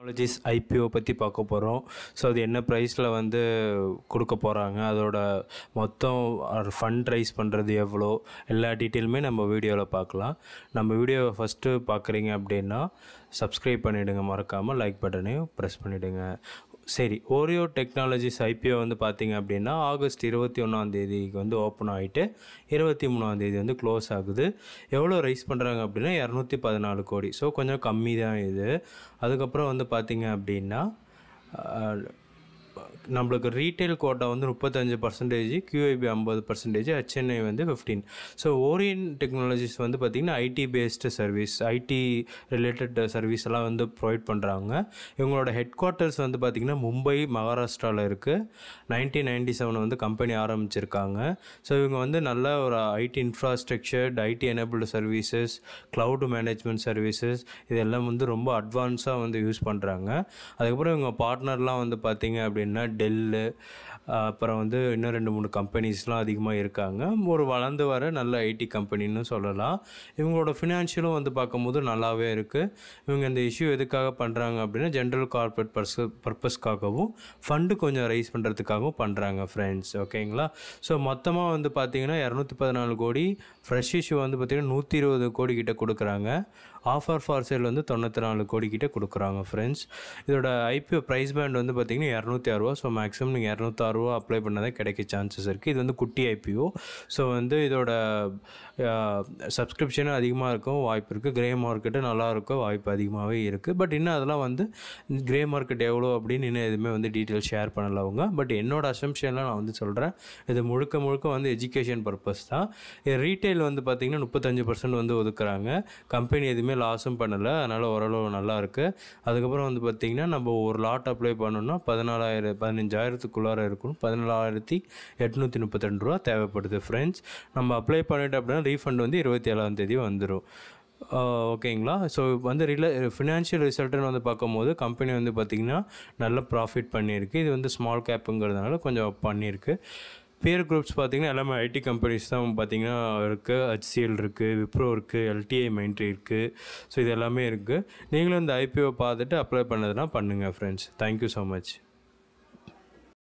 Technologies IPO பற்றி பார்க்க போகிறோம். ஸோ அது என்ன ப்ரைஸில் வந்து கொடுக்க போகிறாங்க, அதோட மொத்தம் ஃபண்ட் ரைஸ் பண்ணுறது எவ்வளோ, எல்லா டீட்டெயிலுமே நம்ம வீடியோவில் பார்க்கலாம். நம்ம வீடியோவை ஃபஸ்ட்டு பார்க்குறீங்க அப்படின்னா சப்ஸ்கிரைப் பண்ணிவிடுங்க, மறக்காமல் லைக் பட்டனையும் ப்ரெஸ் பண்ணிவிடுங்க. சரி, ஓரியோ டெக்னாலஜிஸ் ஐபிஓ வந்து பார்த்திங்க அப்படின்னா ஆகஸ்ட் 21 வந்து ஓப்பன் ஆகிட்டு 23 வந்து க்ளோஸ் ஆகுது. எவ்வளோ ரைஸ் பண்ணுறாங்க அப்படின்னா 214 கோடி. ஸோ கொஞ்சம் கம்மி தான் இது. அதுக்கப்புறம் வந்து பார்த்திங்க அப்படின்னா நம்மளுக்கு ரீட்டைல் கோட்டா வந்து 35%, QIB 50%, HNI வந்து 15%. ஸோ ஓரியன் டெக்னாலஜிஸ் வந்து பார்த்திங்கன்னா ID based service, IT related service எல்லாம் வந்து ப்ரொவைட் பண்ணுறாங்க. இவங்களோட ஹெட் குவார்ட்டர்ஸ் வந்து பார்த்திங்கன்னா மும்பை, மகாராஷ்டிராவில் இருக்குது. 1997 வந்து கம்பெனி ஆரம்பிச்சிருக்காங்க. ஸோ இவங்க வந்து நல்ல ஒரு IT infrastructure, IT enabled services, cloud management services இதெல்லாம் வந்து ரொம்ப அட்வான்ஸாக வந்து யூஸ் பண்ணுறாங்க. அதுக்கப்புறம் இவங்க பார்ட்னர்லாம் வந்து பார்த்திங்க அப்படின்னா டெல்லு, அப்புறம் வந்து இன்னும் 2-3 கம்பெனிஸ்லாம் அதிகமாக இருக்காங்க. ஒரு வளர்ந்து வர நல்ல ஐடி கம்பெனின்னு சொல்லலாம். இவங்களோட ஃபினான்ஷியலும் வந்து பார்க்கும்போது நல்லாவே இருக்குது. இவங்க இந்த இஷ்யூ எதுக்காக பண்ணுறாங்க அப்படின்னா ஜென்ரல் கார்பரேட் பர்பஸ்க்காகவும் ஃபண்டு கொஞ்சம் ரைஸ் பண்ணுறதுக்காகவும் பண்ணுறாங்க ஃப்ரெண்ட்ஸ். ஓகேங்களா? ஸோ மொத்தமாக வந்து பார்த்திங்கன்னா 214 கோடி, ஃப்ரெஷ் இஷ்யூ வந்து பார்த்திங்கன்னா 120 கோடி கிட்ட கொடுக்குறாங்க. ஆஃபர் ஃபார் சேல் வந்து 94 கோடி கிட்ட கொடுக்குறாங்க ஃப்ரெண்ட்ஸ். இதோட ஐபிஓ ப்ரைஸ் பேண்ட் வந்து பார்த்திங்கன்னா 206 ரூபா. ஸோ மேக்ஸிமம் நீங்கள் 206 ரூபா அப்ளை பண்ணால் தான் கிடைக்க சான்சஸ் இருக்குது. இது வந்து குட்டி ஐபிஓ. ஸோ வந்து இதோட சப்ஸ்கிரிப்ஷனும் அதிகமாக இருக்கும் வாய்ப்பு இருக்குது. கிரே மார்க்கெட்டு நல்லா இருக்கும் வாய்ப்பு அதிகமாகவே இருக்குது. பட் இன்னும் அதெல்லாம் வந்து கிரே மார்க்கெட் எவ்வளோ அப்படின்னு இன்னும் எதுவுமே வந்து டீட்டெயில் ஷேர் பண்ணல அவங்க. பட் என்னோட அசம்ஷன்லாம் நான் வந்து சொல்கிறேன். இது முழுக்க வந்து எஜுகேஷன் பர்பஸ் தான். இது ரீட்டைல் வந்து பார்த்திங்கன்னா 35% வந்து ஒதுக்குறாங்க. கம்பெனி எதுவுமே லாஸும் பண்ணலை, அதனால் ஓரளவு நல்லா இருக்குது. அதுக்கப்புறம் வந்து பார்த்திங்கன்னா நம்ம ஒரு லாட் அப்ளை பண்ணோன்னா 15,000க்குள்ளார இருக்கணும். 14,832 ரூபா தேவைப்படுது ஃப்ரெண்ட்ஸ். நம்ம அப்ளை பண்ணிட்டோம் அப்படின்னா ரீஃபண்ட் வந்து 27 வந்துடும். ஓகேங்களா? ஸோ வந்து ஃபினான்ஷியல் ரிசல்ட்டுன்னு வந்து பார்க்கும்போது கம்பெனி வந்து பார்த்திங்கன்னா நல்ல ப்ராஃபிட் பண்ணியிருக்கு. இது வந்து ஸ்மால் கேப்புங்கிறதுனால கொஞ்சம் பண்ணியிருக்கு. பியர் குரூப்ஸ் பார்த்திங்கன்னா எல்லாமே ஐடி கம்பெனிஸ் தான் பார்த்திங்கன்னா இருக்குது. HCL இருக்குது, விப்ரோ இருக்குது, LTI மைண்ட்ரி இருக்குது. ஸோ இது எல்லாமே இருக்குது. நீங்களும் இந்த ஐபிஓ பார்த்துட்டு அப்ளை பண்ணதுன்னா பண்ணுங்கள் ஃப்ரெண்ட்ஸ். Thank you so much.